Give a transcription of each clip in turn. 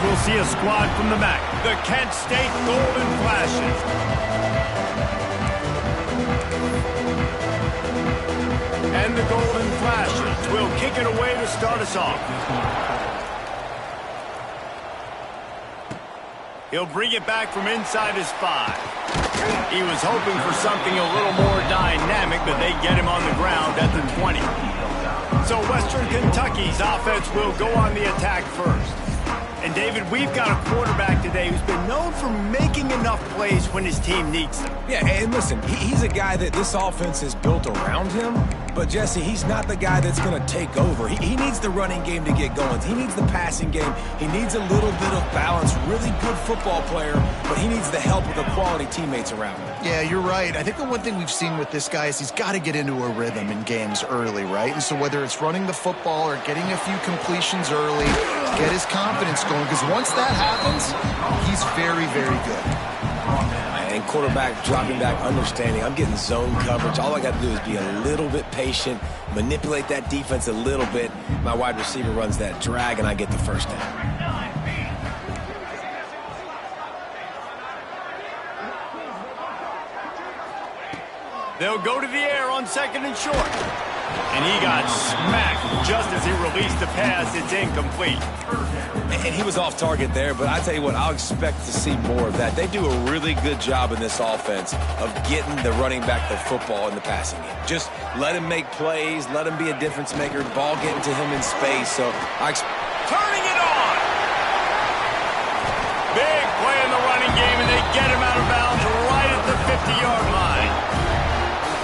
we'll see a squad from the MAC. The Kent State Golden Flashes. And the Golden Flashes will kick it away to start us off. He'll bring it back from inside his 5. He was hoping for something a little more dynamic, but they get him on the ground at the 20. So Western Kentucky's offense will go on the attack first. And, David, we've got a quarterback today who's been known for making enough plays when his team needs them. Yeah, and listen, he's a guy that this offense is built around him. But, Jesse, he's not the guy that's going to take over. He needs the running game to get going. He needs the passing game. He needs a little bit of balance. Really good football player, but he needs the help of the quality teammates around him. Yeah, you're right. I think the one thing we've seen with this guy is he's got to get into a rhythm in games early, right? And so whether it's running the football or getting a few completions early, get his confidence going, because once that happens, he's very, very good. And quarterback dropping back, understanding, I'm getting zone coverage. All I got to do is be a little bit patient, manipulate that defense a little bit. My wide receiver runs that drag, and I get the first down. They'll go to the air on 2nd and short. And he got smacked just as he released the pass. It's incomplete. And he was off target there, but I tell you what, I'll expect to see more of that. They do a really good job in this offense of getting the running back the football in the passing game. Just let him make plays, let him be a difference maker, ball getting to him in space. So turning it on! Big play in the running game, and they get him out of bounds right at the 50-yard line.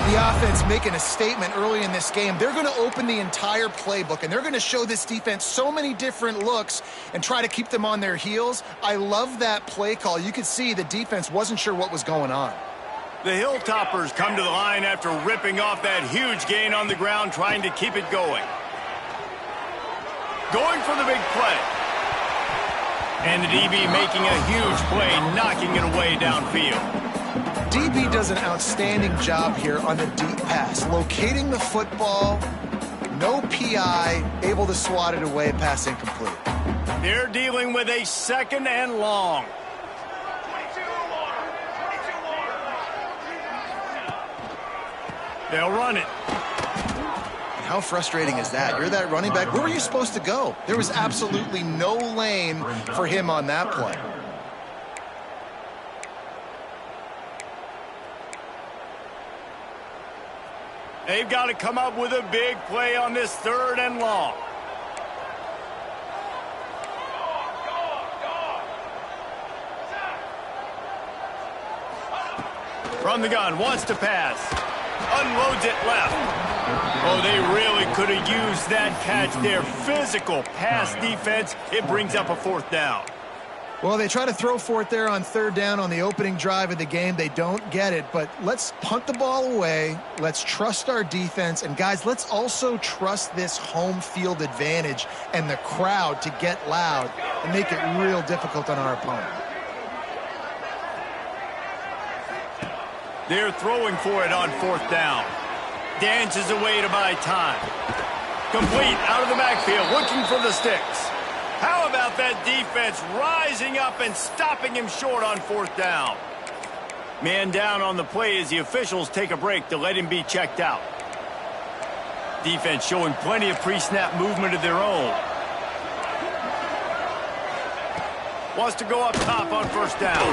The offense making a statement early in this game. They're going to open the entire playbook, and they're going to show this defense so many different looks and try to keep them on their heels. I love that play call. You could see the defense wasn't sure what was going on. The Hilltoppers come to the line after ripping off that huge gain on the ground, trying to keep it going. Going for the big play. And the DB making a huge play, knocking it away downfield. DB does an outstanding job here on the deep pass, locating the football, no PI, able to swat it away, pass incomplete. They're dealing with a 2nd and long. They'll run it. How frustrating is that? You're that running back. Where were you supposed to go? There was absolutely no lane for him on that play. They've got to come up with a big play on this 3rd and long. From the gun, wants to pass. Unloads it left. Oh, they really could have used that catch there. Physical pass defense. It brings up a 4th down. Well, they try to throw for it there on 3rd down on the opening drive of the game. They don't get it, but let's punt the ball away. Let's trust our defense. And, guys, let's also trust this home field advantage and the crowd to get loud and make it real difficult on our opponent. They're throwing for it on 4th down. Dances away to buy time. Complete out of the backfield, looking for the sticks. How about that defense rising up and stopping him short on 4th down? Man down on the play as the officials take a break to let him be checked out. Defense showing plenty of pre-snap movement of their own. Wants to go up top on 1st down.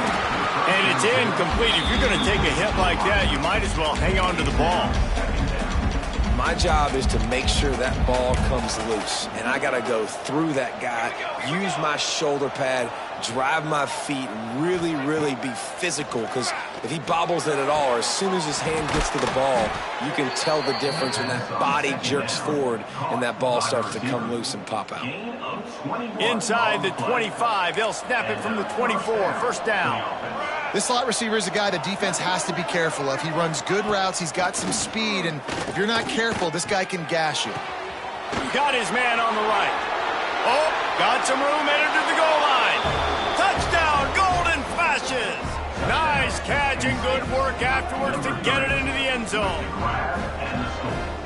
And it's incomplete. If you're going to take a hit like that, you might as well hang on to the ball. My job is to make sure that ball comes loose, and I got to go through that guy, use my shoulder pad, drive my feet, really, really be physical, because if he bobbles it at all, or as soon as his hand gets to the ball, you can tell the difference when that body jerks forward and that ball starts to come loose and pop out. Inside the 25, they'll snap it from the 24, 1st down. This slot receiver is a guy the defense has to be careful of. He runs good routes. He's got some speed, and if you're not careful, this guy can gash you. Got his man on the right. Oh, got some room, headed to the goal line. Touchdown, Golden Flashes. Nice catch and good work afterwards to get it into the end zone.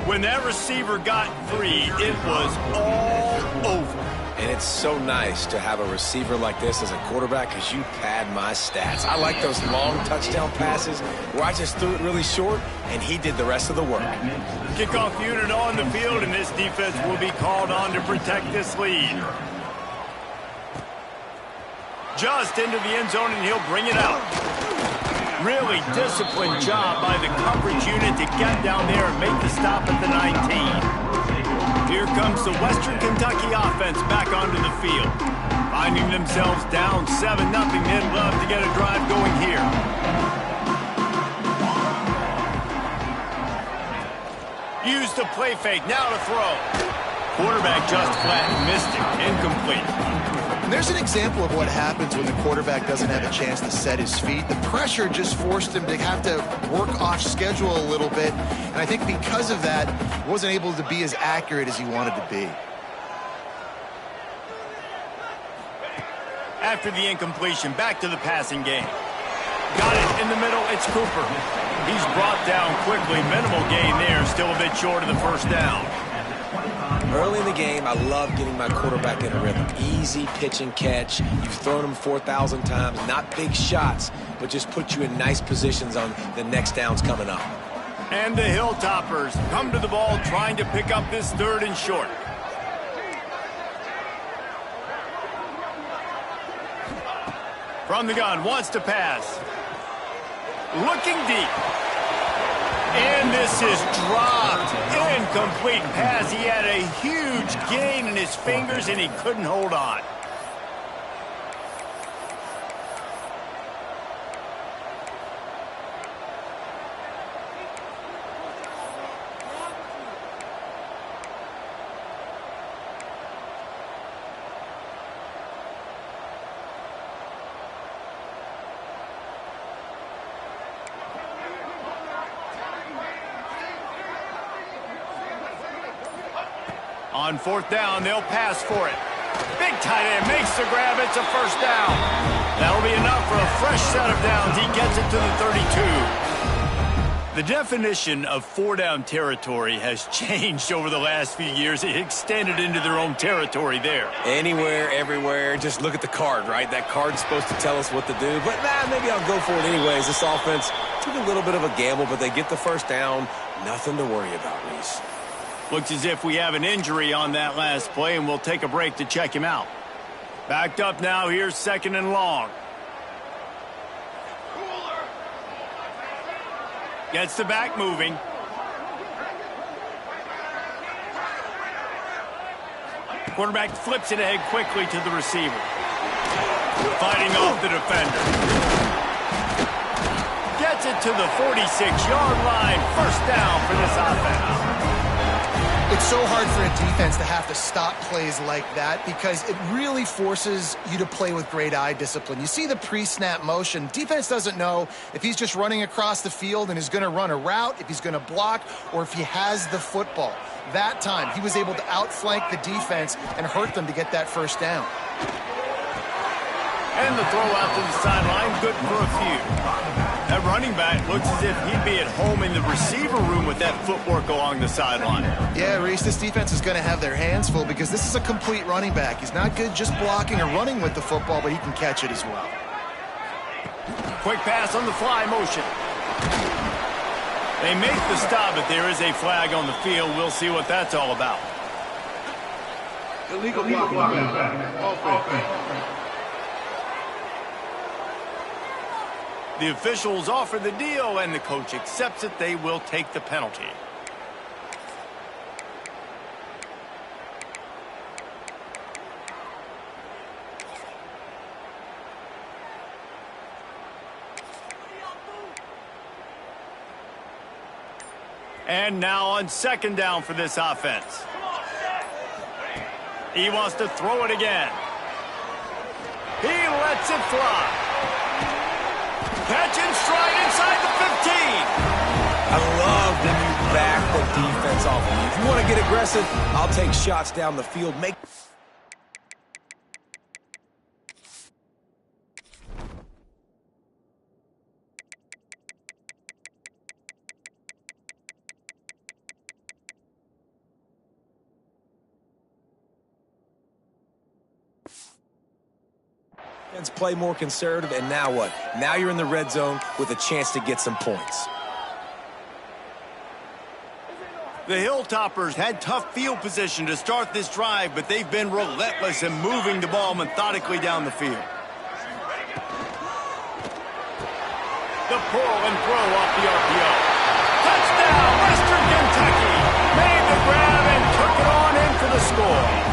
When that receiver got free, it was all over. And it's so nice to have a receiver like this as a quarterback because you pad my stats. I like those long touchdown passes where I just threw it really short and he did the rest of the work. Kickoff unit on the field, and this defense will be called on to protect this lead. Just into the end zone, and he'll bring it out. Really disciplined job by the coverage unit to get down there and make the stop at the 19. Here comes the Western Kentucky offense back onto the field. Finding themselves down 7-0, they'd love to get a drive going here. Use the play fake, now to throw. Quarterback just flat missed it, incomplete. And there's an example of what happens when the quarterback doesn't have a chance to set his feet. The pressure just forced him to have to work off schedule a little bit. And I think because of that, he wasn't able to be as accurate as he wanted to be. After the incompletion, back to the passing game. Got it in the middle, it's Cooper. He's brought down quickly, minimal gain there, still a bit short of the first down. Early in the game, I love getting my quarterback in a rhythm. Easy pitch and catch. You've thrown them 4,000 times. Not big shots, but just put you in nice positions on the next downs coming up. And the Hilltoppers come to the ball trying to pick up this 3rd and short. From the gun, wants to pass. Looking deep. And this is dropped. Incomplete pass. He had a huge gain in his fingers, and he couldn't hold on. On 4th down, they'll pass for it. Big tight end makes the grab. It's a first down. That'll be enough for a fresh set of downs. He gets it to the 32. The definition of 4-down territory has changed over the last few years. It extended into their own territory there. Anywhere, everywhere. Just look at the card, right? That card's supposed to tell us what to do. But maybe I'll go for it anyways. This offense took a little bit of a gamble, but they get the first down. Nothing to worry about, Reese. Looks as if we have an injury on that last play, and we'll take a break to check him out. Backed up now, here's 2nd and long. Gets the back moving. Quarterback flips it ahead quickly to the receiver. Fighting off the defender. Gets it to the 46-yard line. First down for this offense. It's so hard for a defense to have to stop plays like that because it really forces you to play with great eye discipline. You see the pre-snap motion. Defense doesn't know if he's just running across the field and is going to run a route, if he's going to block, or if he has the football. That time, he was able to outflank the defense and hurt them to get that first down. And the throw out to the sideline, good for a few. That running back looks as if he'd be at home in the receiver room with that footwork along the sideline. Yeah, Reese, this defense is going to have their hands full because this is a complete running back. He's not good just blocking or running with the football, but he can catch it as well. Quick pass on the fly motion. They make the stop, but there is a flag on the field. We'll see what that's all about. Illegal offense. The officials offer the deal, and the coach accepts it. They will take the penalty. And now on 2nd down for this offense. He wants to throw it again. He lets it fly. Catch and stride inside the 15. I love when you back the defense off of you. If you want to get aggressive, I'll take shots down the field. Let's play more conservative, and now what? Now you're in the red zone with a chance to get some points. The Hilltoppers had tough field position to start this drive, but they've been relentless in moving the ball methodically down the field. The pull and throw off the RPO. Touchdown, Western Kentucky! Made the grab and took it on in for the score.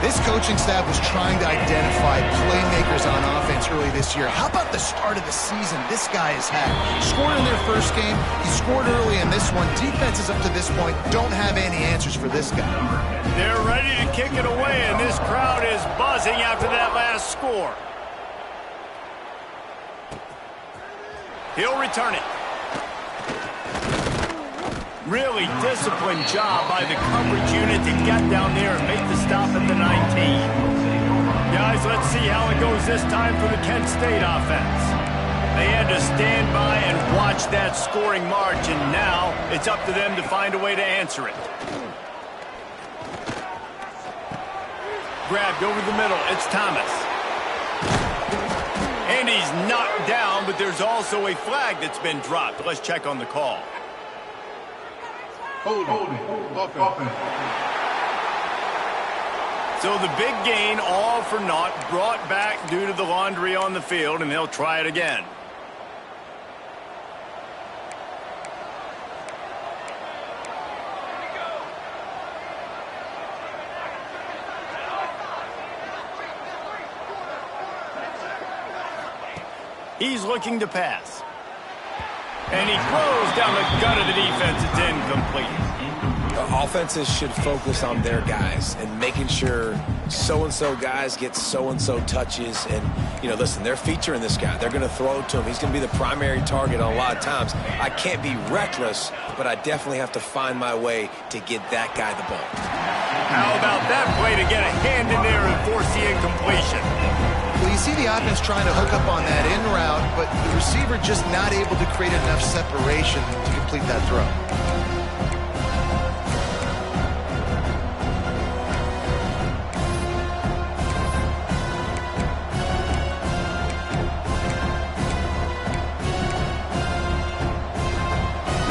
This coaching staff was trying to identify playmakers on offense early this year. How about the start of the season this guy has had? Scored in their first game. He scored early in this one. Defenses up to this point don't have any answers for this guy. They're ready to kick it away, and this crowd is buzzing after that last score. He'll return it. Really disciplined job by the coverage unit to get down there and make the stop at the 19. Guys, let's see how it goes this time for the Kent State offense. They had to stand by and watch that scoring march, and now it's up to them to find a way to answer it. Grabbed over the middle. It's Thomas. And he's knocked down, but there's also a flag that's been dropped. Let's check on the call. Holding. Offense. So the big gain, all for naught, brought back due to the laundry on the field, and they'll try it again. He's looking to pass. And he throws down the gut of the defense. It's incomplete. Offenses should focus on their guys and making sure so-and-so guys get so-and-so touches. And, you know, listen, they're featuring this guy. They're going to throw it to him. He's going to be the primary target on a lot of times. I can't be reckless, but I definitely have to find my way to get that guy the ball. How about that play to get a hand in there and force the incompletion? Well, you see the offense trying to hook up on that in route, but the receiver just not able to create enough separation to complete that throw.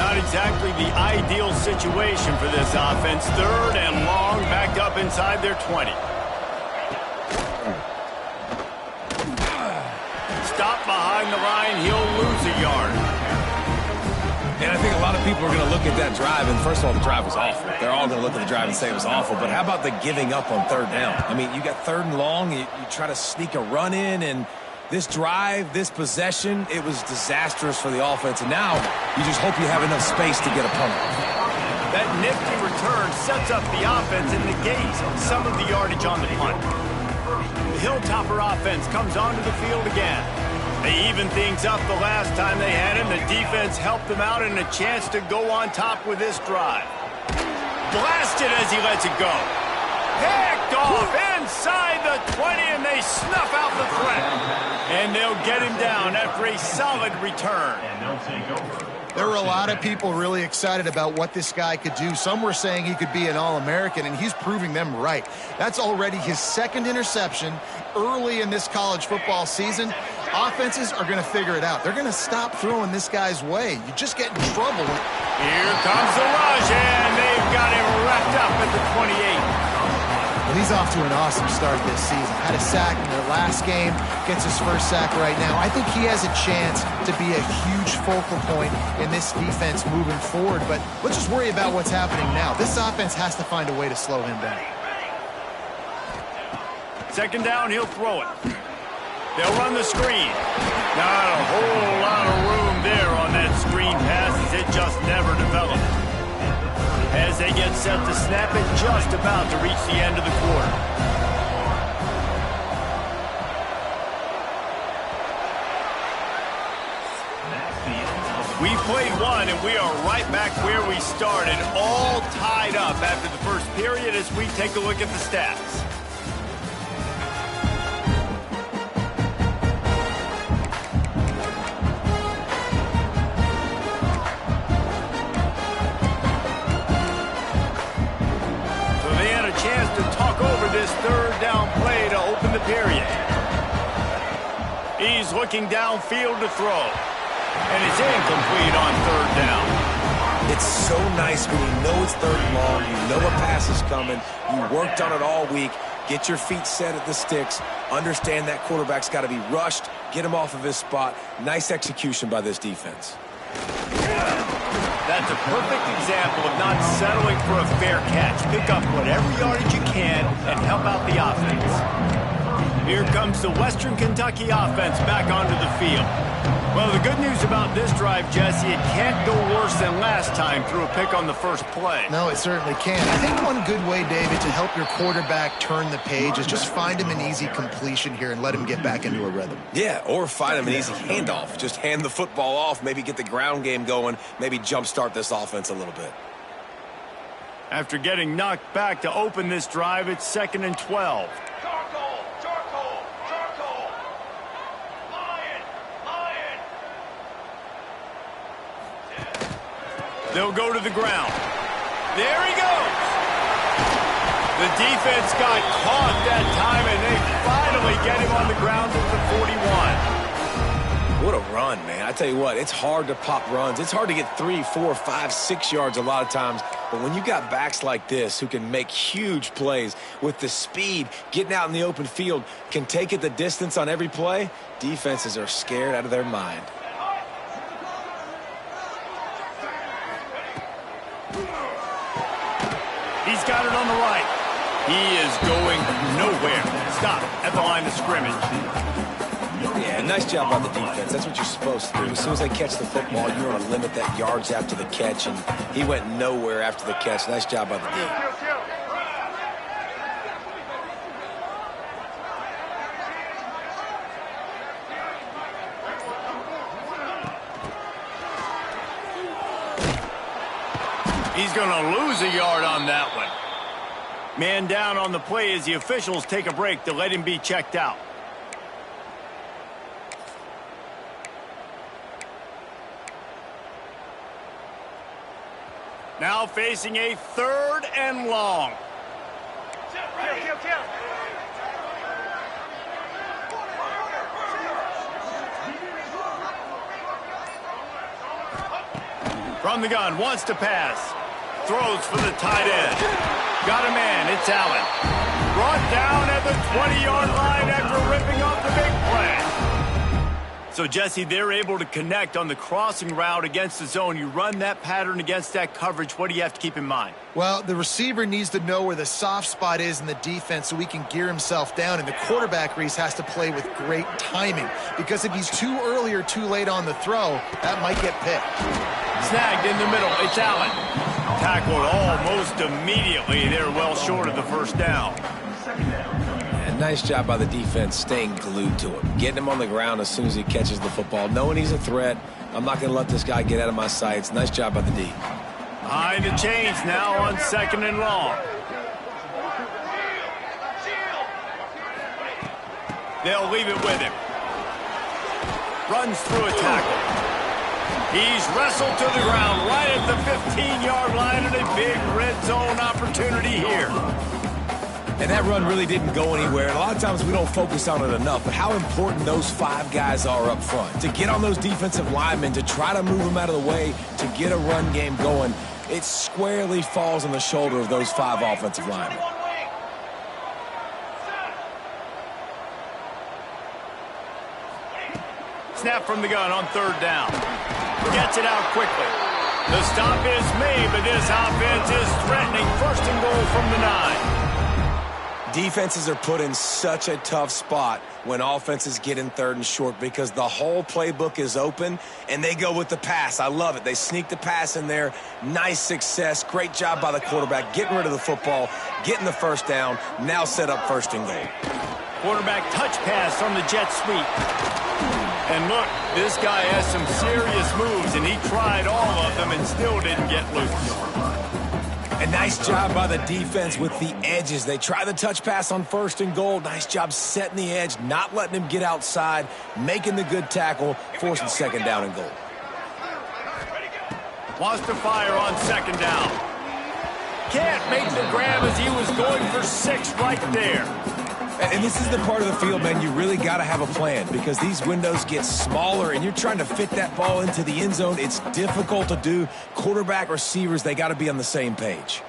Not exactly the ideal situation for this offense. Third and long, backed up inside their 20. Stop behind the line, he'll lose a yard. And I think a lot of people are going to look at that drive, and first of all, the drive was awful. They're all going to look at the drive and say it was awful, but how about the giving up on third down? I mean, you got third and long, you try to sneak a run in, and this drive, this possession, it was disastrous for the offense, and now you just hope you have enough space to get a punt. That nifty return sets up the offense and negates some of the yardage on the punt. The Hilltopper offense comes onto the field again. They evened things up the last time they had him. The defense helped them out and a chance to go on top with this drive. Blasted as he lets it go. Picked off inside the 20, and they snuff out the threat. And they'll get him down after a solid return. And they'll take over. There were a lot of people really excited about what this guy could do. Some were saying he could be an All-American, and he's proving them right. That's already his second interception early in this college football season. Offenses are going to figure it out. They're going to stop throwing this guy's way. You just get in trouble. Here comes the rush, and they've got him wrapped up at the 28. Well, he's off to an awesome start this season. Had a sack in their last game, gets his first sack right now. I think he has a chance to be a huge focal point in this defense moving forward, but let's just worry about what's happening now. This offense has to find a way to slow him down. Second down, he'll throw it. They'll run the screen. Not a whole lot of room there on that screen pass as it just never developed. As they get set to snap it, just about to reach the end of the quarter. We played one, and we are right back where we started, all tied up after the first period as we take a look at the stats. Chance to talk over this third down play to open the period. He's looking downfield to throw. And it's incomplete on third down. It's so nice when you know it's third and long, you know a pass is coming, you worked on it all week, get your feet set at the sticks, understand that quarterback's got to be rushed, get him off of his spot. Nice execution by this defense. That's a perfect example of not settling for a fair catch. Pick up whatever yardage you can and help out the offense. Here comes the Western Kentucky offense back onto the field. Well, the good news about this drive, Jesse, it can't go worse than last time through a pick on the first play. No, it certainly can't. I think one good way, David, to help your quarterback turn the page is just find him an easy completion here and let him get back into a rhythm. Yeah, or find him an easy handoff. Just hand the football off, maybe get the ground game going, maybe jumpstart this offense a little bit. After getting knocked back to open this drive, it's 2nd and 12. They'll go to the ground. There he goes. The defense got caught that time, and they finally get him on the ground at the 41. What a run, man. I tell you what, it's hard to pop runs. It's hard to get 3, 4, 5, 6 yards a lot of times. But when you got backs like this who can make huge plays with the speed, getting out in the open field, can take it the distance on every play, defenses are scared out of their mind. He's got it on the right. He is going nowhere. Stop at the line of scrimmage. Yeah, nice job by the defense. That's what you're supposed to do. As soon as they catch the football, you want to limit that yards after the catch, and he went nowhere after the catch. Nice job by the defense. He's going to lose a yard on that one. Man down on the play as the officials take a break to let him be checked out. Now facing a 3rd and long. From the gun, wants to pass. Throws for the tight end. Got a man, it's Allen. Brought down at the 20-yard line after ripping off the big play. So, Jesse, they're able to connect on the crossing route against the zone. You run that pattern against that coverage. What do you have to keep in mind? Well, the receiver needs to know where the soft spot is in the defense so he can gear himself down. And the quarterback, Reese, has to play with great timing. Because if he's too early or too late on the throw, that might get picked. Snagged in the middle. It's Allen. Tackled almost immediately. They're well short of the first down. And nice job by the defense staying glued to him. Getting him on the ground as soon as he catches the football. Knowing he's a threat. I'm not going to let this guy get out of my sights. Nice job by the D. Behind the chains now on 2nd and long. They'll leave it with him. Runs through a tackle. He's wrestled to the ground right at the 15-yard line, and a big red zone opportunity here. And that run really didn't go anywhere. And a lot of times we don't focus on it enough, but how important those 5 guys are up front. To get on those defensive linemen, to try to move them out of the way, to get a run game going, it squarely falls on the shoulder of those 5 offensive linemen. Snap from the gun on 3rd down. Gets it out quickly. The stop is made, but this offense is threatening 1st and goal from the 9. Defenses are put in such a tough spot when offenses get in 3rd and short because the whole playbook is open and they go with the pass. I love it. They sneak the pass in there. Nice success. Great job by the quarterback getting rid of the football, getting the 1st down, now set up 1st and goal. Quarterback touch pass on the jet sweep. And look, this guy has some serious moves, and he tried all of them and still didn't get loose. A nice job by the defense with the edges. They try the touch pass on 1st and goal. Nice job setting the edge, not letting him get outside, making the good tackle, forcing 2nd down and goal. Wants to fire on 2nd down. Can't make the grab as he was going for 6 right there. And this is the part of the field, man, you really got to have a plan because these windows get smaller and you're trying to fit that ball into the end zone. It's difficult to do. Quarterback, receivers, they got to be on the same page.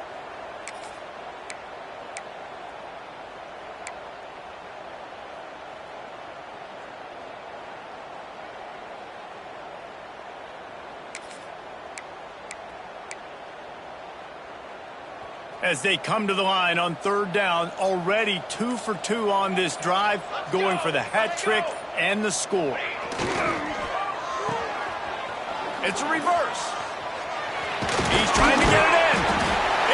As they come to the line on third down, already 2 for 2 on this drive, going for the hat trick and the score. It's a reverse. He's trying to get it in.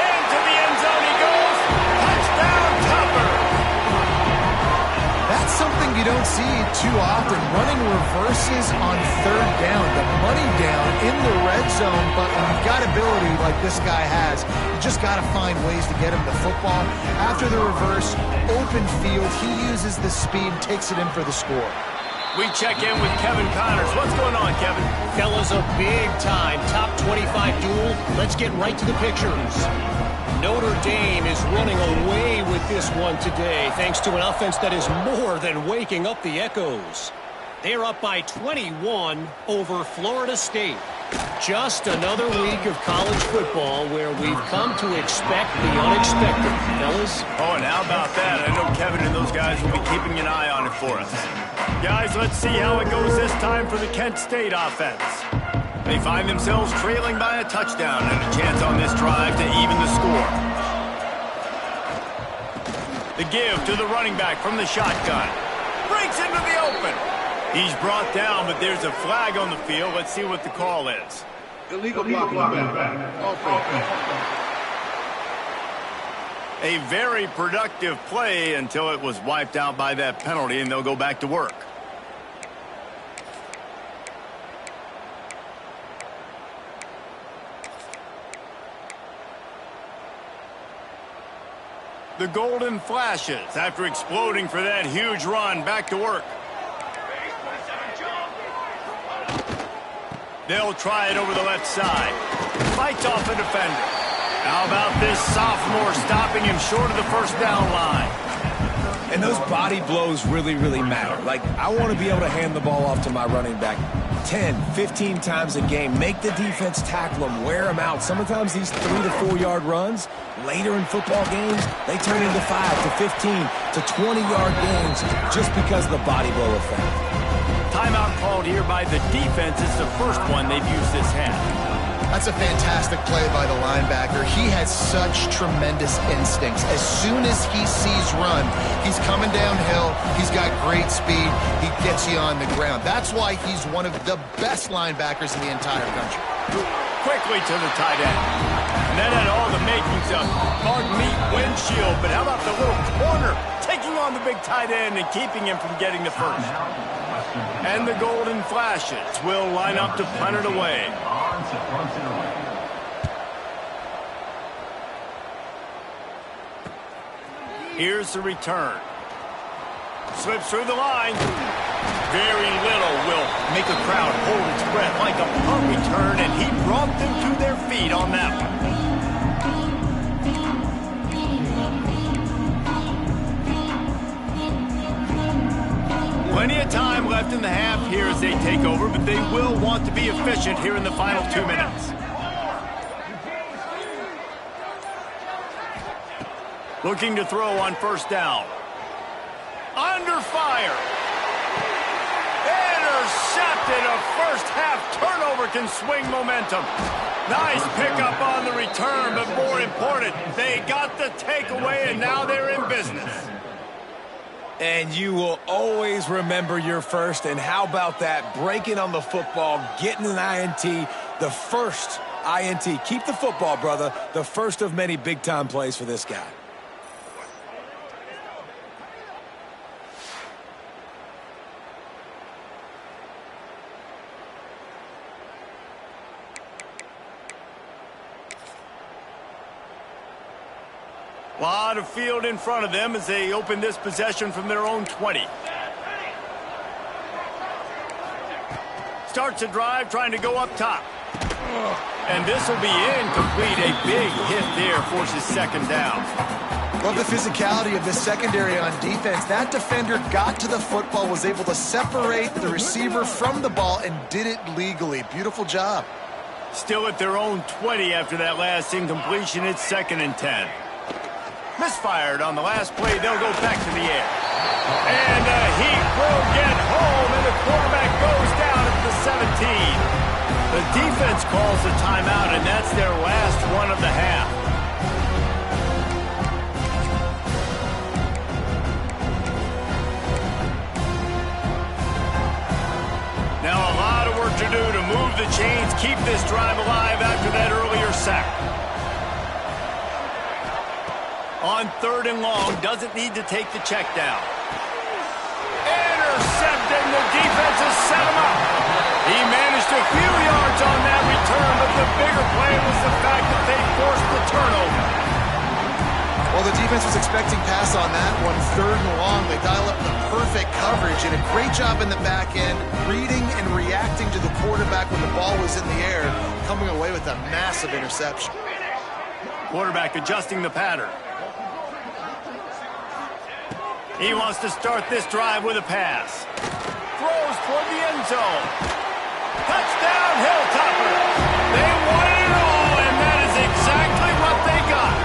Into the end zone he goes. Touchdown, Topper. That's something you don't see too often, running reverses on third down, the money down in the red zone, but when you've got ability like this guy has, you just got to find ways to get him the football. After the reverse, open field, he uses the speed, takes it in for the score. We check in with Kevin Connors. What's going on, Kevin? Fellas, a big-time top 25 duel. Let's get right to the pictures. Notre Dame is running away with this one today, thanks to an offense that is more than waking up the echoes. They're up by 21 over Florida State. Just another week of college football where we've come to expect the unexpected, fellas. Oh, and how about that? I know Kevin and those guys will be keeping an eye on it for us. Guys, let's see how it goes this time for the Kent State offense. They find themselves trailing by a touchdown and a chance on this drive to even the score. The give to the running back from the shotgun. Breaks into the open. He's brought down, but there's a flag on the field. Let's see what the call is. Illegal blocking. A very productive play until it was wiped out by that penalty, and they'll go back to work. The golden flashes after exploding for that huge run. Back to work. They'll try it over the left side. Fights off a defender. How about this sophomore stopping him short of the first down line? And those body blows really, really matter. Like, I want to be able to hand the ball off to my running back 10, 15 times a game. Make the defense tackle him, wear him out. Sometimes these 3 to 4 yard runs, later in football games, they turn into 5 to 15 to 20 yard games just because of the body blow effect. Timeout called here by the defense. It's the first one they've used this half. That's a fantastic play by the linebacker. He has such tremendous instincts. As soon as he sees run, he's coming downhill. He's got great speed. He gets you on the ground. That's why he's one of the best linebackers in the entire country. Quickly to the tight end. And that had all the makings of hard meat windshield. But how about the little corner taking on the big tight end and keeping him from getting the first? And the golden flashes will line up to punt it away. Here's the return. Slips through the line. Very little will make a crowd hold its breath like a punt return, and he brought them to their feet on that one. Plenty of time left in the half here as they take over, but they will want to be efficient here in the final 2 minutes. Looking to throw on first down. Under fire. Intercepted. A first half turnover can swing momentum. Nice pickup on the return, but more important, they got the takeaway, and now they're in business. And you will always remember your first. And how about that? Breaking on the football, getting an INT, the first INT. Keep the football, brother. The first of many big-time plays for this guy. A lot of field in front of them as they open this possession from their own 20. Starts a drive trying to go up top. And this will be incomplete. A big hit there forces second down. Love the physicality of this secondary on defense. That defender got to the football, was able to separate the receiver from the ball, and did it legally. Beautiful job. Still at their own 20 after that last incompletion. It's 2nd and 10. Misfired on the last play. They'll go back to the air. And he will get home, and the quarterback goes down at the 17. The defense calls the timeout, and that's their last one of the half. Now a lot of work to do to move the chains, keep this drive alive after that earlier sack. On 3rd and long, doesn't need to take the check down. Intercepted, and the defense has set him up. He managed a few yards on that return, but the bigger play was the fact that they forced the turnover. Well, the defense was expecting pass on that one. 3rd and long, they dial up the perfect coverage, and a great job in the back end, reading and reacting to the quarterback when the ball was in the air, coming away with a massive interception. Quarterback adjusting the pattern. He wants to start this drive with a pass. Throws toward the end zone. Touchdown, Hilltoppers. They wanted it all, and that is exactly what they got.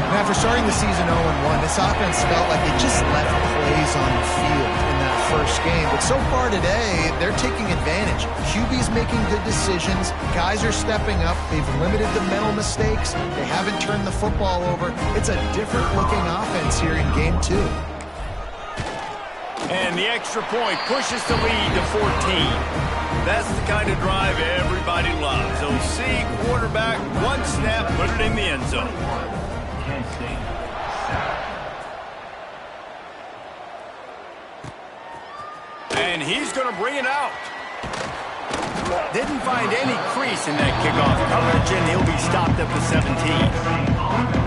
And after starting the season 0-1, this offense felt like it just left plays on the field in that first game. But so far today, they're taking advantage. QB's making good decisions. Guys are stepping up. They've limited the mental mistakes. They haven't turned the football over. It's a different-looking offense here in Game 2. And the extra point pushes the lead to 14. That's the kind of drive everybody loves. OC quarterback, one snap, put it in the end zone. And he's going to bring it out. Didn't find any crease in that kickoff coverage, and he'll be stopped at the 17.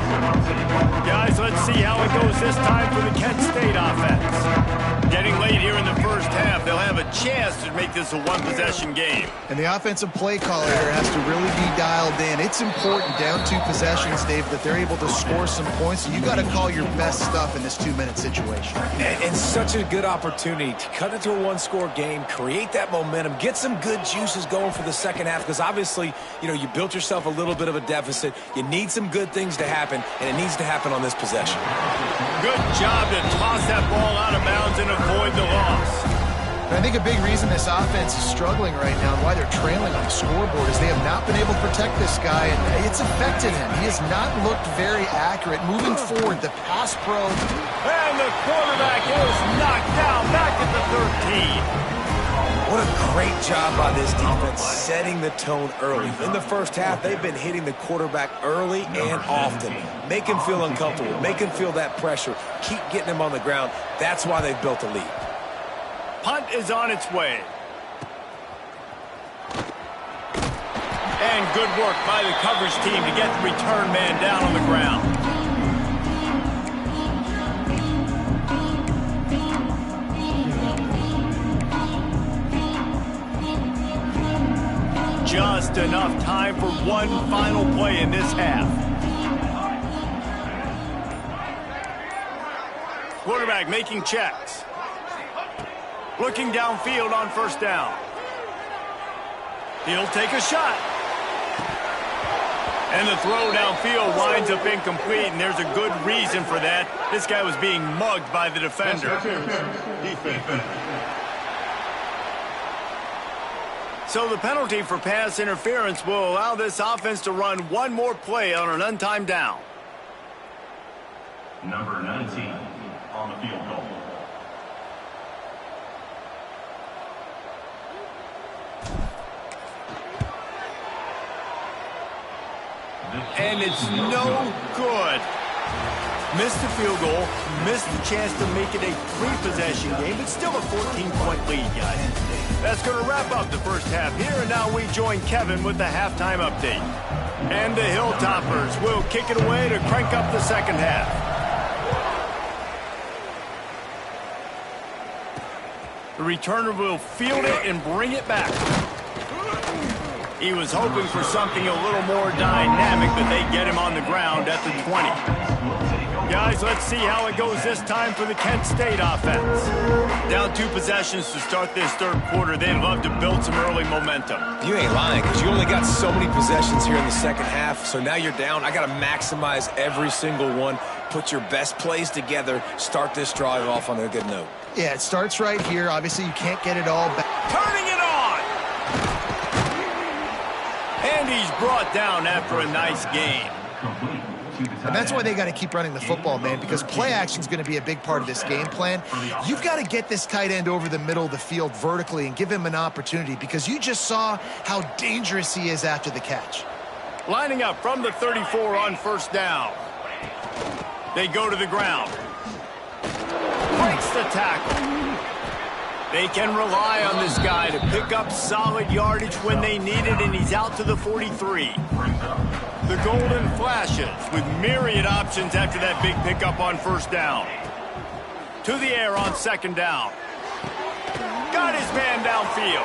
Guys, let's see how it goes this time for the Kent State offense. Getting late here in the first half, they'll have a chance to make this a one-possession game. And the offensive play caller here has to really be dialed in. It's important down 2 possessions, Dave, that they're able to score some points. So you got to call your best stuff in this 2-minute situation. And such a good opportunity to cut into a 1-score game, create that momentum, get some good juices going for the second half, because obviously, you know, you built yourself a little bit of a deficit. You need some good things to happen, and it needs to happen on this possession. Good job to toss that ball out of bounds and avoid the loss. And I think a big reason this offense is struggling right now and why they're trailing on the scoreboard is they have not been able to protect this guy, and it's affected him. He has not looked very accurate. Moving forward, the pass pro. And the quarterback is knocked down back at the 13. What a great job by this defense setting the tone early. In the first half, they've been hitting the quarterback early and often. Make him feel uncomfortable. Make him feel that pressure. Keep getting him on the ground. That's why they've built a lead. Punt is on its way. And good work by the coverage team to get the return man down on the ground. Just enough time for one final play in this half. Quarterback making checks. Looking downfield on first down. He'll take a shot. And the throw downfield winds up incomplete, and there's a good reason for that. This guy was being mugged by the defender. So the penalty for pass interference will allow this offense to run one more play on an untimed down. Number 19 on the field goal. And it's no good. Missed the field goal, missed the chance to make it a 3-possession game, but still a 14-point lead, guys. That's going to wrap up the first half here, and now we join Kevin with the halftime update. And the Hilltoppers will kick it away to crank up the second half. The returner will field it and bring it back. He was hoping for something a little more dynamic, but they get him on the ground at the 20. Guys, let's see how it goes this time for the Kent State offense. Down 2 possessions to start this third quarter. They'd love to build some early momentum. You ain't lying, because you only got so many possessions here in the second half, so now you're down. I got to maximize every single one, put your best plays together, start this drive off on a good note. Yeah, it starts right here. Obviously, you can't get it all back. Turning it on! And he's brought down after a nice game. And that's why they got to keep running the football, man, because play action is going to be a big part of this game plan. You've got to get this tight end over the middle of the field vertically and give him an opportunity, because you just saw how dangerous he is after the catch. Lining up from the 34 on first down. They go to the ground. Breaks the tackle. They can rely on this guy to pick up solid yardage when they need it, and he's out to the 43. The golden flashes with myriad options after that big pickup on first down. To the air on second down. Got his man downfield.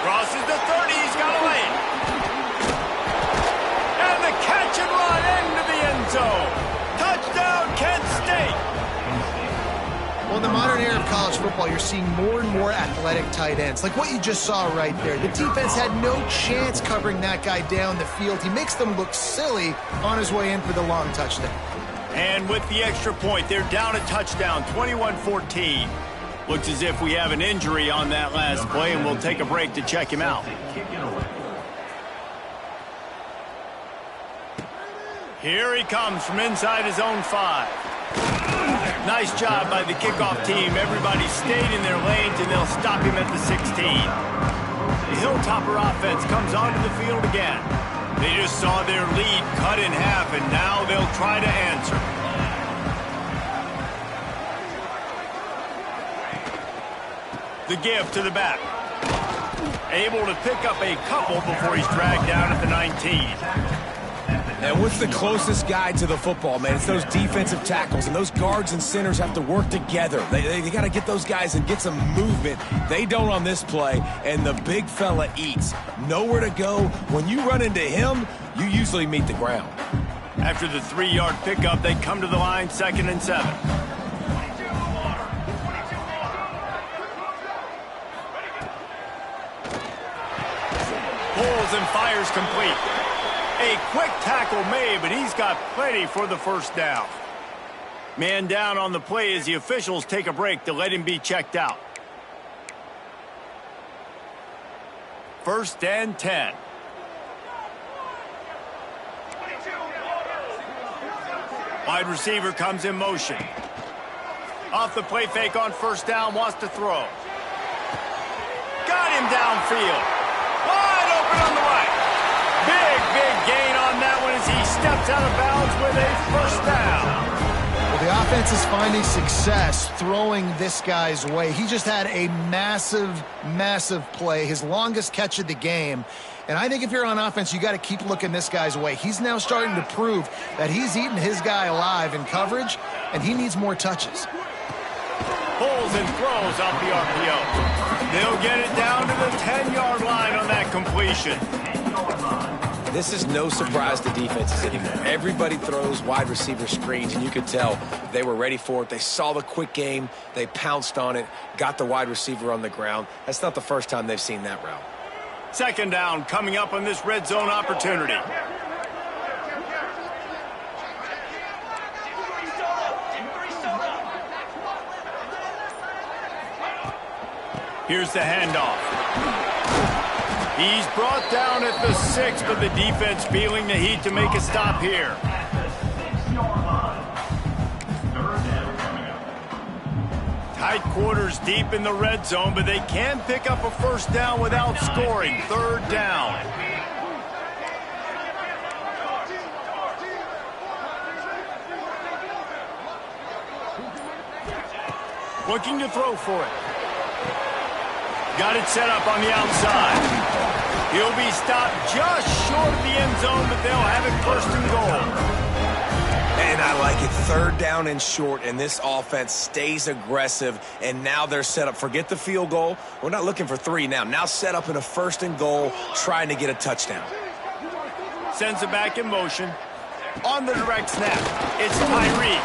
Crosses the 30. He's got a lane. And the catch and run into the end zone. Touchdown, Kent State. Well, in the modern era of college football, you're seeing more and more athletic tight ends, like what you just saw right there. The defense had no chance covering that guy down the field. He makes them look silly on his way in for the long touchdown. And with the extra point, they're down a touchdown, 21-14. Looks as if we have an injury on that last play, and we'll take a break to check him out. Here he comes from inside his own 5. Nice job by the kickoff team. Everybody stayed in their lanes, and they'll stop him at the 16. The Hilltopper offense comes onto the field again. They just saw their lead cut in half, and now they'll try to answer. The give to the back. Able to pick up a couple before he's dragged down at the 19. And what's the closest guy to the football, man? It's those defensive tackles, and those guards and centers have to work together. They got to get those guys and get some movement. They don't on this play, and the big fella eats. Nowhere to go. When you run into him, you usually meet the ground. After the 3-yard pickup, they come to the line, 2nd and 7. Pulls and fires complete. A quick tackle made, but he's got plenty for the first down. Man down on the play as the officials take a break to let him be checked out. 1st and 10. Wide receiver comes in motion. Off the play fake on first down, wants to throw. Got him downfield. Wide open on the right. Big gain on that one as he steps out of bounds with a first down. Well, the offense is finding success throwing this guy's way. He just had a massive play, his longest catch of the game. And I think if you're on offense, you got to keep looking this guy's way. He's now starting to prove that he's eating his guy alive in coverage, and he needs more touches. Pulls and throws off the RPO. They'll get it down to the 10-yard line on that completion. This is no surprise to defenses anymore. Everybody throws wide receiver screens, and you could tell they were ready for it. They saw the quick game. They pounced on it, got the wide receiver on the ground. That's not the first time they've seen that route. 2nd down coming up on this red zone opportunity. Here's the handoff. He's brought down at the 6, but the defense feeling the heat to make a stop here. Tight quarters deep in the red zone, but they can pick up a first down without scoring. 3rd down. Looking to throw for it. Got it set up on the outside. He'll be stopped just short of the end zone, but they'll have it 1st and goal. And I like it. Third down and short, and this offense stays aggressive, and now they're set up. Forget the field goal. We're not looking for 3 now. Now set up in a 1st and goal, trying to get a touchdown. Sends it back in motion. On the direct snap, it's Tyree.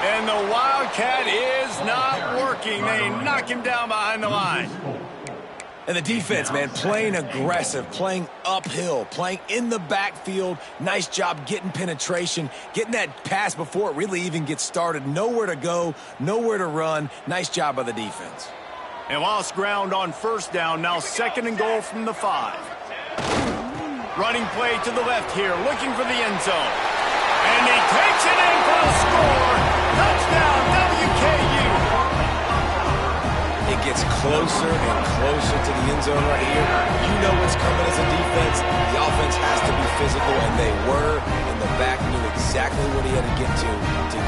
And the Wildcat is not working. They knock him down behind the line. And the defense, man, playing aggressive, playing uphill, playing in the backfield. Nice job getting penetration, getting that pass before it really even gets started. Nowhere to go, nowhere to run. Nice job by the defense. And lost ground on 1st down, now 2nd and goal from the 5. Running play to the left here, looking for the end zone. And he takes it in for the score. Touchdown, WKU. It gets closer and closer to the end zone right here. You know what's coming as a defense. The offense has to be physical, and they were. And the back knew exactly what he had to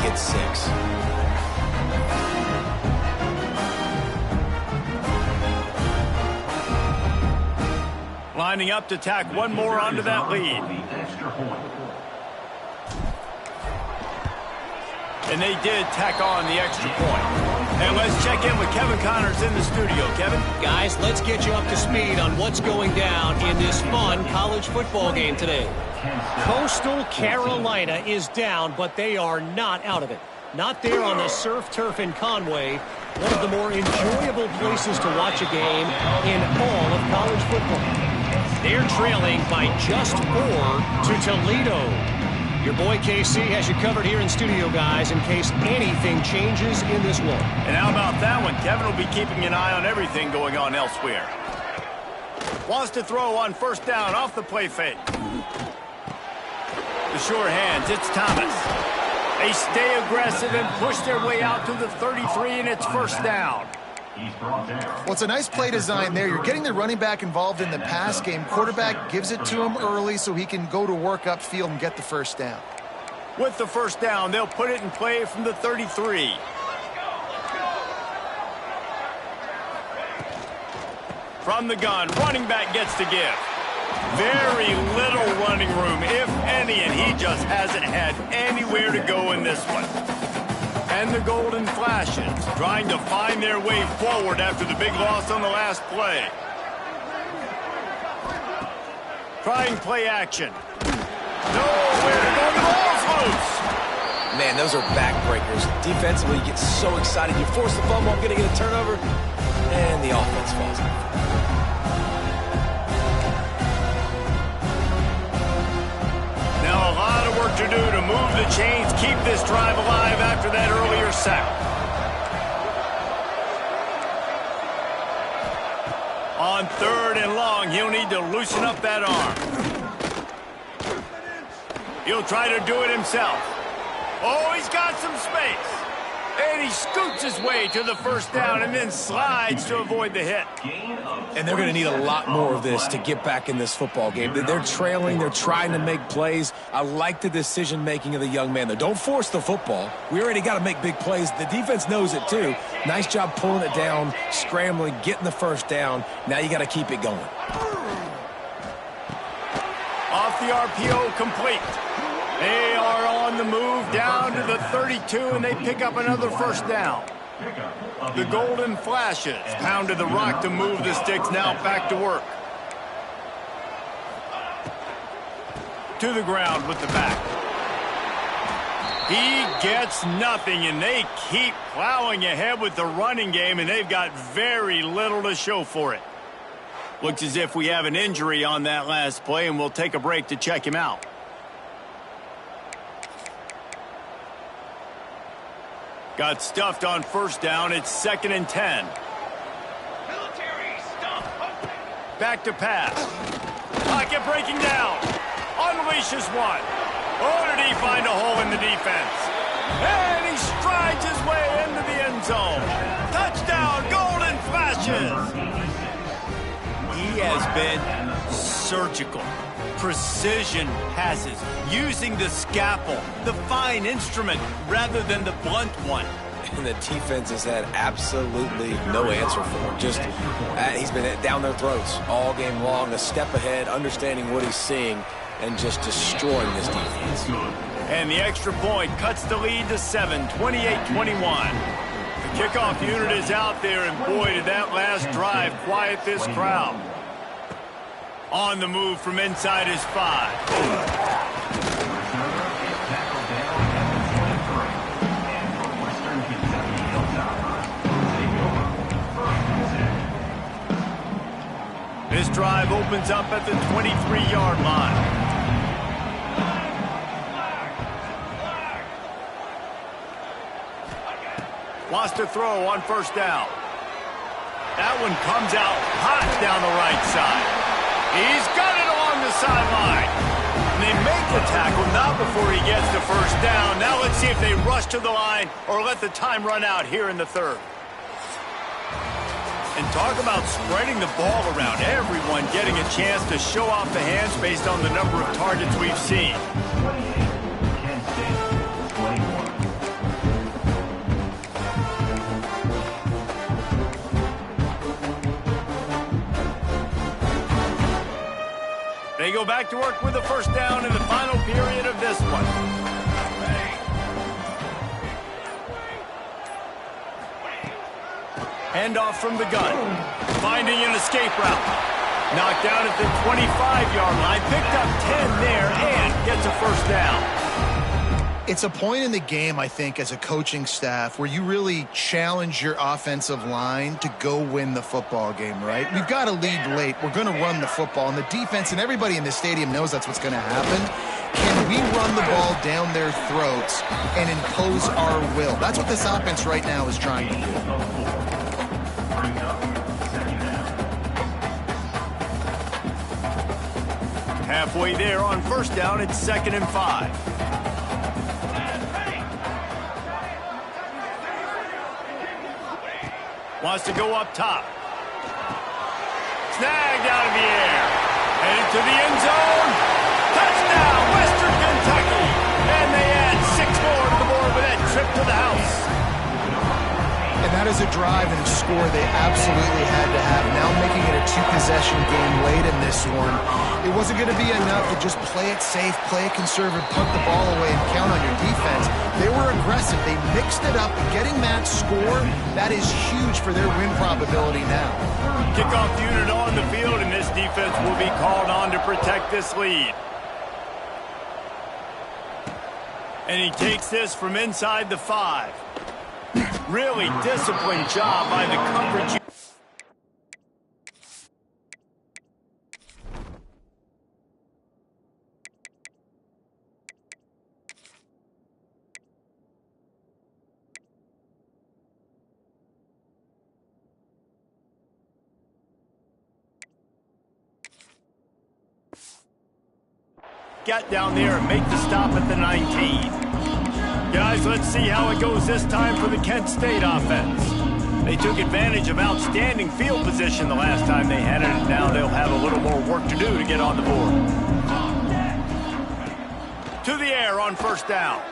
get 6. Lining up to tack one more onto that lead. And they did tack on the extra point. And let's check in with Kevin Connors in the studio. Kevin? Guys, let's get you up to speed on what's going down in this fun college football game today. Coastal Carolina is down, but they are not out of it. Not there on the surf turf in Conway, one of the more enjoyable places to watch a game in all of college football. They're trailing by just 4 to Toledo. Your boy KC has you covered here in studio, guys, in case anything changes in this one. And how about that one? Kevin will be keeping an eye on everything going on elsewhere. Wants to throw on 1st down off the play fake. The sure hands, it's Thomas. They stay aggressive and push their way out to the 33, and it's 1st down. Well, it's a nice play design there. You're getting the running back involved in the pass game. Quarterback gives it to him early so he can go to work upfield and get the 1st down. With the 1st down, they'll put it in play from the 33. From the gun, running back gets to give. Very little running room, if any, and he just hasn't had anywhere to go in this one. And the Golden Flashes trying to find their way forward after the big loss on the last play. Trying play action. Nowhere to go. The ball's loose. Man, those are backbreakers. Defensively, you get so excited. You force the fumble, I'm going to get a turnover, and the offense falls out. Now a lot of work to do to move the chains, keep this drive alive after that earlier sack. On 3rd and long, he'll need to loosen up that arm. He'll try to do it himself. Oh, he's got some space. And he scoots his way to the 1st down and then slides to avoid the hit. And they're going to need a lot more of this to get back in this football game. They're trailing. They're trying to make plays. I like the decision-making of the young man there. Don't force the football. We already got to make big plays. The defense knows it, too. Nice job pulling it down, scrambling, getting the 1st down. Now you got to keep it going. Off the RPO, complete. They are on the move down to the 32, and they pick up another 1st down. The Golden Flashes pounded the rock to move the sticks, now back to work. To the ground with the back. He gets nothing, and they keep plowing ahead with the running game, and they've got very little to show for it. Looks as if we have an injury on that last play, and we'll take a break to check him out. Got stuffed on 1st down. It's 2nd and 10. Back to pass. Pocket breaking down. Unleashes one. Oh, did he find a hole in the defense? And he strides his way into the end zone. Touchdown, Golden Flashes. He has been surgical. Precision passes, using the scalpel, the fine instrument, rather than the blunt one. And the defense has had absolutely no answer for him. Just, he's been down their throats all game long, a step ahead, understanding what he's seeing, and just destroying this defense. And the extra point cuts the lead to 7, 28-21. The kickoff unit is out there, and boy, did that last drive quiet this crowd. On the move from inside his 5. This drive opens up at the 23-yard line. Wants to throw on first down. That one comes out hot down the right side. He's got it along the sideline. And they make the tackle, not before he gets the first down. Now let's see if they rush to the line or let the time run out here in the third. And talk about spreading the ball around. Everyone getting a chance to show off the hands based on the number of targets we've seen. They go back to work with the first down in the final period of this one. Handoff from the gun. Finding an escape route. Knocked down at the 25-yard line. Picked up 10 there and gets a first down. It's a point in the game, I think, as a coaching staff where you really challenge your offensive line to go win the football game, right? We've got to lead late. We're going to run the football. And the defense and everybody in the stadium knows that's what's going to happen. Can we run the ball down their throats and impose our will? That's what this offense right now is trying to do. Halfway there on first down, it's 2nd and 5. Wants to go up top. Snagged out of the air. Headed to the end zone. Touchdown, Western Kentucky. And they add 6 more to the board with that trip to the house. And that is a drive and a score they absolutely had to have. Now making it a 2-possession game late in this one. It wasn't going to be enough to just play it safe, play it conservative, punt the ball away, and count on your defense. They were aggressive. They mixed it up. Getting that score, that is huge for their win probability now. Kickoff unit on the field, and this defense will be called on to protect this lead. And he takes this from inside the 5. Really disciplined job by the coverage. Get down there and make the stop at the 19. Guys, let's see how it goes this time for the Kent State offense. They took advantage of outstanding field position the last time they had it, and now they'll have a little more work to do to get on the board. To the air on first down.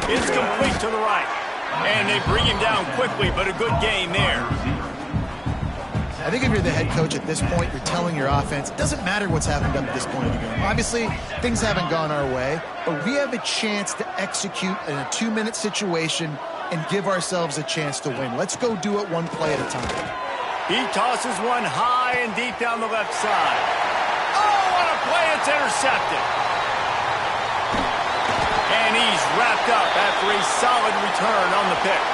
It's complete to the right. And they bring him down quickly, but a good gain there. I think if you're the head coach at this point, you're telling your offense, it doesn't matter what's happened up at this point of the game. Obviously, things haven't gone our way, but we have a chance to execute in a 2-minute situation and give ourselves a chance to win. Let's go do it one play at a time. He tosses one high and deep down the left side. Oh, what a play. It's intercepted. And he's wrapped up after a solid return on the pick.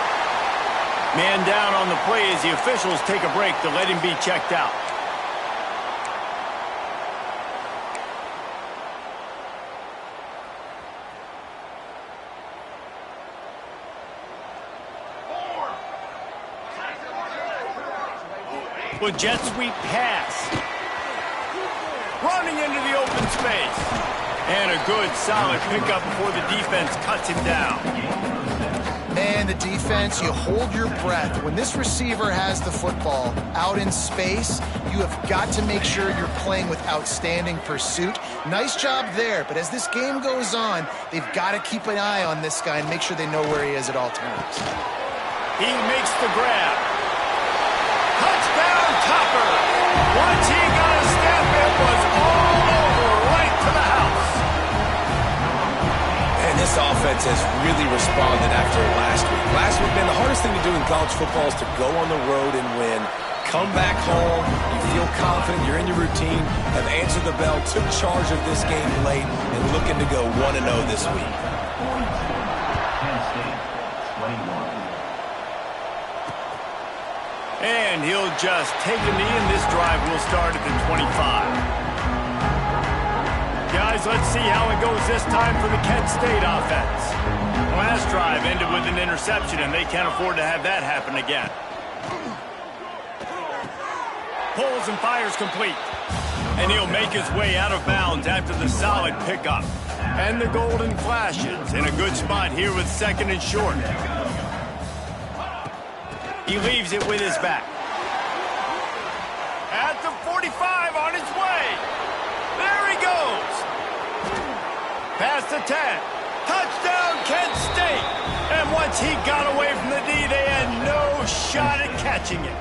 Man down on the play as the officials take a break to let him be checked out. With jet sweep pass. Running into the open space. And a good solid pickup before the defense cuts him down. Man, the defense, you hold your breath. When this receiver has the football out in space, you have got to make sure you're playing with outstanding pursuit. Nice job there, but as this game goes on, they've got to keep an eye on this guy and make sure they know where he is at all times. He makes the grab. Touchdown, Topper! Once he got a step, it was all over, right to the house. offense has really responded after last week. Last week, man, the hardest thing to do in college football is to go on the road and win. Come back home, you feel confident, you're in your routine, have answered the bell, took charge of this game late, and looking to go 1-0 this week. Penn State, 21. And he'll just take a knee, and this drive will start at the 25. Guys, let's see how it goes this time for the Kent State offense. Last drive ended with an interception, and they can't afford to have that happen again. Pulls and fires complete. And he'll make his way out of bounds after the solid pickup. And the golden flashes in a good spot here with 2nd and short. He leaves it with his back. At the 45 on his way. There he goes. Past the 10. Touchdown, Kent State. And once he got away from the D, they had no shot at catching it.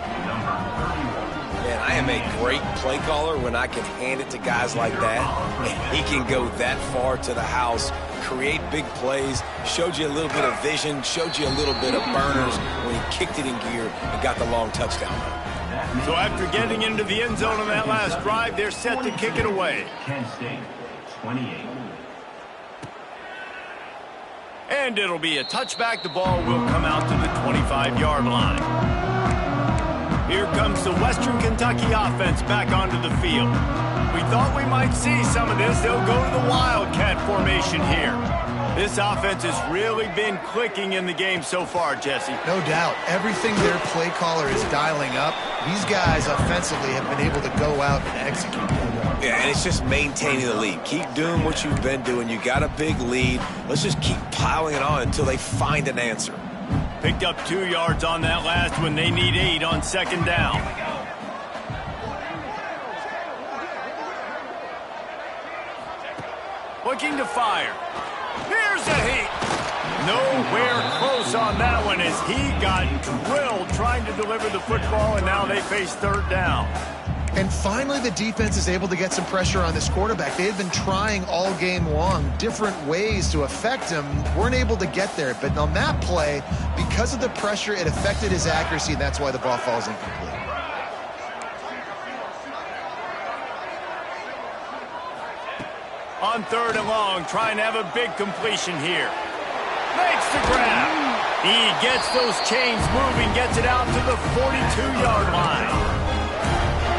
Man, I am a great play caller when I can hand it to guys like that. And he can go that far to the house, create big plays, showed you a little bit of vision, showed you a little bit of burners when he kicked it in gear and got the long touchdown. So after getting into the end zone on that last drive, they're set to kick it away. Penn State, 28. And it'll be a touchback. The ball will come out to the 25-yard line. Here comes the Western Kentucky offense back onto the field. We thought we might see some of this. They'll go to the Wildcat formation here. This offense has really been clicking in the game so far, Jesse. No doubt. Everything their play caller is dialing up, these guys offensively have been able to go out and execute. Yeah, and it's just maintaining the lead. Keep doing what you've been doing. You got a big lead. Let's just keep piling it on until they find an answer. Picked up 2 yards on that last one. They need 8 on 2nd down. Looking to fire. Here's a heat. Nowhere close on that one as he got drilled trying to deliver the football, and now they face 3rd down. And finally, the defense is able to get some pressure on this quarterback. They had been trying all game long different ways to affect him. Weren't able to get there. But on that play, because of the pressure, it affected his accuracy, and that's why the ball falls incomplete. On 3rd and long, trying to have a big completion here. Makes the grab. He gets those chains moving, gets it out to the 42-yard line.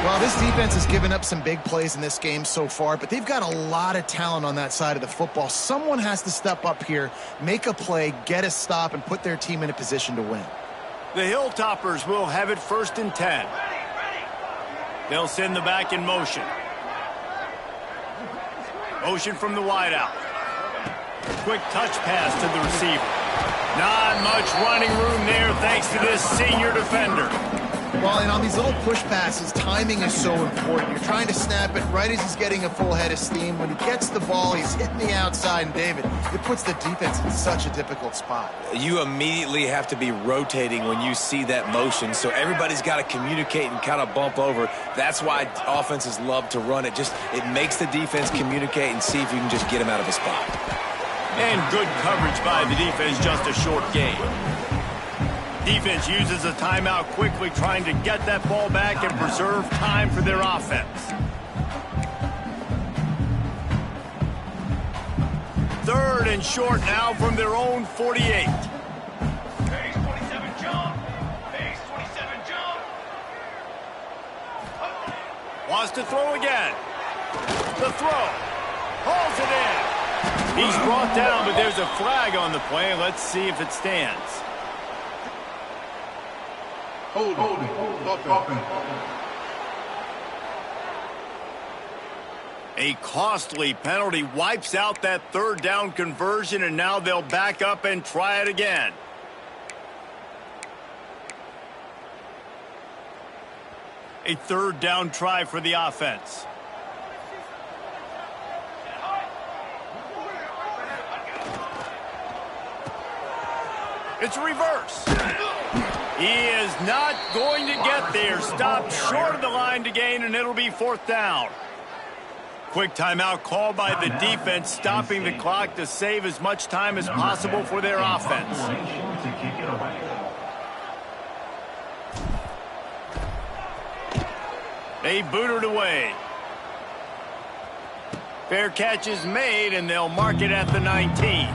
Well, this defense has given up some big plays in this game so far, but they've got a lot of talent on that side of the football. Someone has to step up here, make a play, get a stop, and put their team in a position to win. The Hilltoppers will have it 1st and 10. They'll send the back in motion. Motion from the wideout. Quick touch pass to the receiver. Not much running room there thanks to this senior defender. Well, and on these little push passes, timing is so important. You're trying to snap it right as he's getting a full head of steam. When he gets the ball, he's hitting the outside, and David, it puts the defense in such a difficult spot. You immediately have to be rotating when you see that motion, so everybody's got to communicate and kind of bump over. That's why offenses love to run it. It makes the defense communicate and see if you can just get him out of a spot. And good coverage by the defense, just a short game. Defense uses a timeout quickly, trying to get that ball back and preserve time for their offense. 3rd and short now from their own 48. Base 27 jump. Base 27 jump. Wants to throw again. The throw. Hauls it in. He's brought down, but there's a flag on the play. Let's see if it stands. Holding. A costly penalty wipes out that 3rd down conversion, and now they'll back up and try it again. A 3rd down try for the offense. It's reverse. He is not going to get there. Stopped short of the line to gain, and it'll be 4th down. quick timeout called by the defense, stopping the clock to save as much time as possible for their offense. They boot it away. Fair catch is made, and they'll mark it at the 19.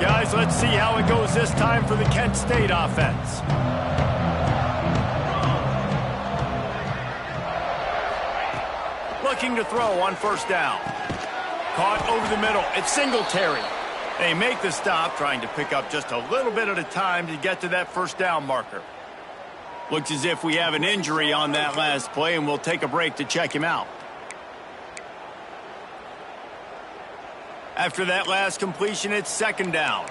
Guys, let's see how it goes this time for the Kent State offense. Looking to throw on first down. Caught over the middle. It's Singletary. They make the stop, trying to pick up just a little bit at a time to get to that first down marker. Looks as if we have an injury on that last play, and we'll take a break to check him out. After that last completion, it's second down.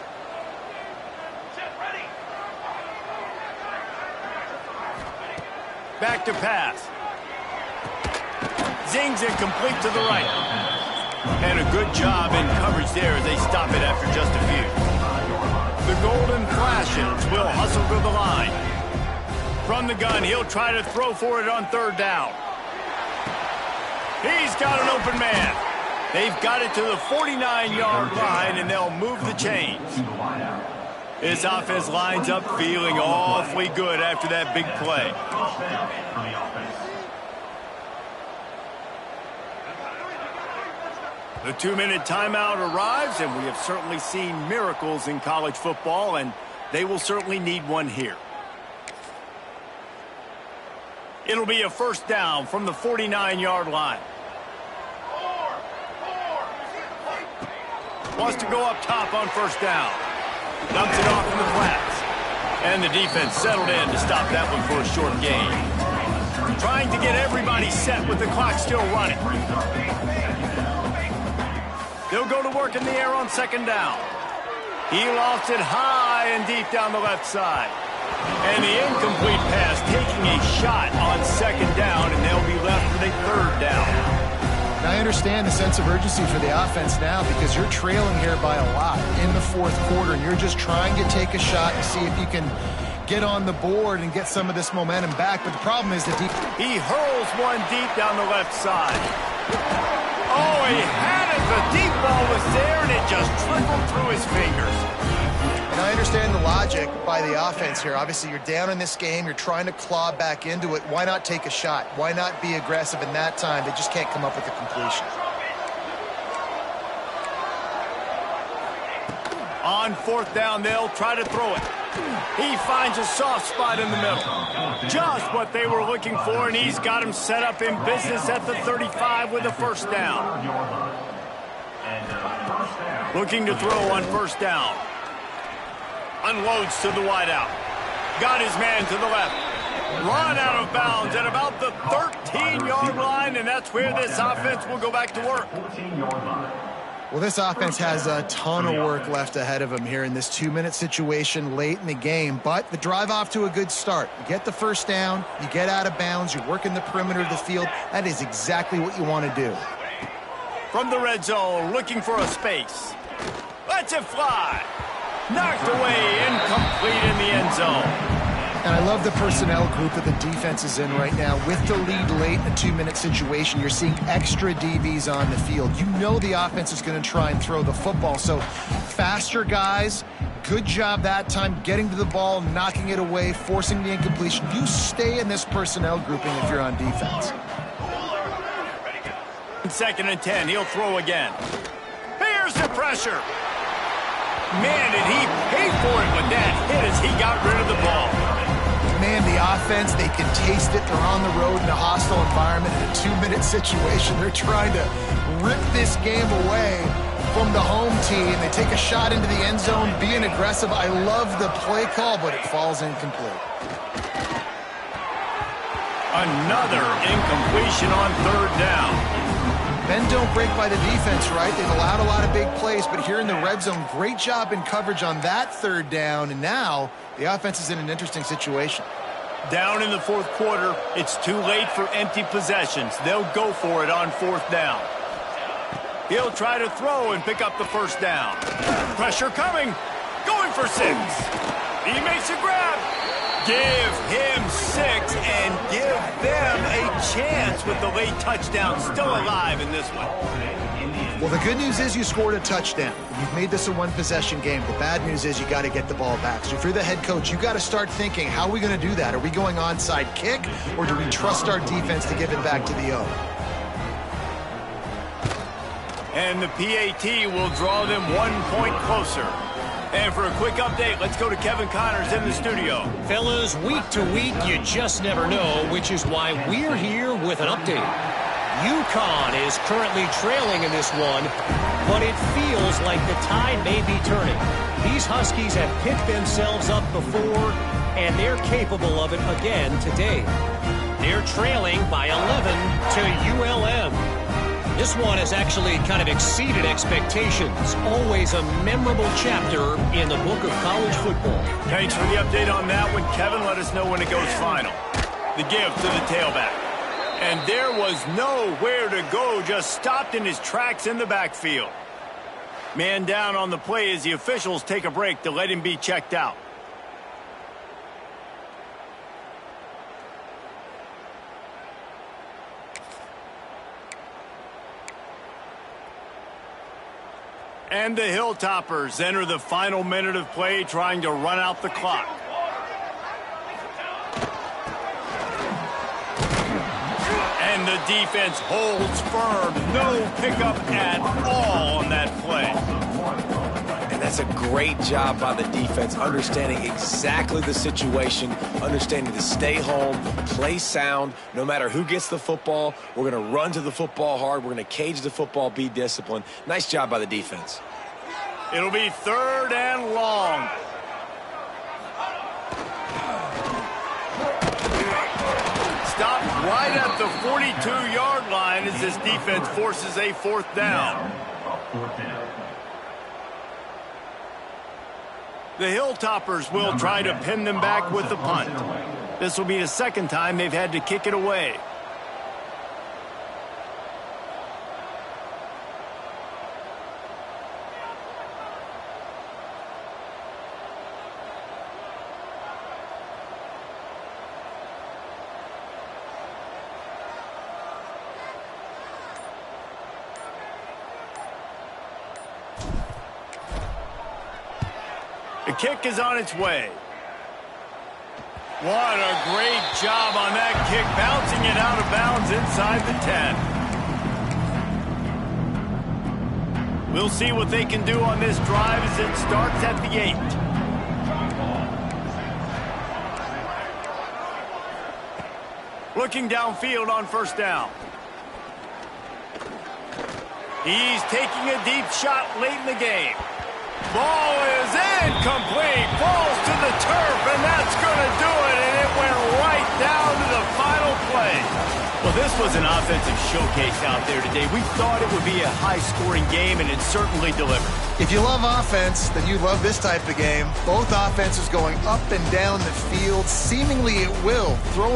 Back to pass. Zings it complete to the right. And a good job in coverage there as they stop it after just a few. The Golden Flashes will hustle to the line. From the gun, he'll try to throw for it on third down. He's got an open man. They've got it to the 49-yard line, and they'll move the chains. This offense lines up feeling awfully good after that big play. The 2-minute timeout arrives, and we have certainly seen miracles in college football, and they will certainly need one here. It'll be a first down from the 49-yard line. Wants to go up top on first down. Dumps it off in the flats. And the defense settled in to stop that one for a short gain. Trying to get everybody set with the clock still running. They'll go to work in the air on second down. He lofts it high and deep down the left side. And the incomplete pass taking a shot on second down, and they'll be left with a third down. I understand the sense of urgency for the offense now because you're trailing here by a lot in the fourth quarter, and you're just trying to take a shot and see if you can get on the board and get some of this momentum back. But the problem is that he hurls one deep down the left side. Oh, he had it. The deep ball was there, and it just trickled through his fingers. And I understand the logic by the offense here. Obviously, you're down in this game. You're trying to claw back into it. Why not take a shot? Why not be aggressive in that time? They just can't come up with a completion. On fourth down, they'll try to throw it. He finds a soft spot in the middle. Just what they were looking for, and he's got him set up in business at the 35 with a first down. Looking to throw on first down. Unloads to the wideout. Got his man to the left. Run out of bounds at about the 13-yard line, and that's where this offense will go back to work. Well, this offense has a ton of work left ahead of them here in this 2-minute situation late in the game, but the drive off to a good start. You get the first down, you get out of bounds, you work in the perimeter of the field. That is exactly what you want to do. From the red zone, looking for a space. Lets it fly. Knocked away, incomplete in the end zone. And I love the personnel group that the defense is in right now. With the lead late in a 2-minute situation, you're seeing extra DBs on the field. You know the offense is going to try and throw the football. So faster guys, good job that time getting to the ball, knocking it away, forcing the incompletion. You stay in this personnel grouping if you're on defense. 2nd and 10, he'll throw again. Here's the pressure. Man, did he pay for it with that hit as he got rid of the ball. Man, the offense, they can taste it. They're on the road in a hostile environment in a 2-minute situation. They're trying to rip this game away from the home team. They take a shot into the end zone, being aggressive. I love the play call, but it falls incomplete. Another incompletion on third down. Men don't break by the defense, right? They've allowed a lot of big plays, but here in the red zone, great job in coverage on that third down, and now the offense is in an interesting situation. Down in the fourth quarter, it's too late for empty possessions. They'll go for it on fourth down. He'll try to throw and pick up the first down. Pressure coming. Going for 6. He makes a grab. Give him 6 and give them a chance with the late touchdown. Still alive in this one. Well, the good news is you scored a touchdown. You've made this a one-possession game. The bad news is you got to get the ball back. So if you're the head coach, you got to start thinking, how are we going to do that? Are we going onside kick, or do we trust our defense to give it back to the O? And the PAT will draw them 1 point closer. And for a quick update, let's go to Kevin Connors in the studio. Fellas, week to week, you just never know, which is why we're here with an update. UConn is currently trailing in this one, but it feels like the tide may be turning. These Huskies have picked themselves up before, and they're capable of it again today. They're trailing by 11 to ULM. This one has actually kind of exceeded expectations. Always a memorable chapter in the book of college football. Thanks for the update on that one, Kevin. Let us know when it goes final. The give to the tailback. And there was nowhere to go, just stopped in his tracks in the backfield. Man down on the play as the officials take a break to let him be checked out. And the Hilltoppers enter the final minute of play, trying to run out the clock. And the defense holds firm. No pickup at all on that play. And that's a great job by the defense, understanding exactly the situation, understanding to stay home, play sound. No matter who gets the football, we're going to run to the football hard. We're going to cage the football, be disciplined. Nice job by the defense. It'll be 3rd and long. Stopped right at the 42-yard line as this defense forces a 4th down. The Hilltoppers will try to pin them back with the punt. This will be the 2nd time they've had to kick it away. The kick is on its way. What a great job on that kick, bouncing it out of bounds inside the 10. We'll see what they can do on this drive as it starts at the 8. Looking downfield on 1st down. He's taking a deep shot late in the game. Ball is incomplete, falls to the turf, and that's going to do it, and it went right down to the final play. Well, this was an offensive showcase out there today. We thought it would be a high-scoring game, and it certainly delivered. If you love offense, then you love this type of game. Both offenses going up and down the field, seemingly at will, throwing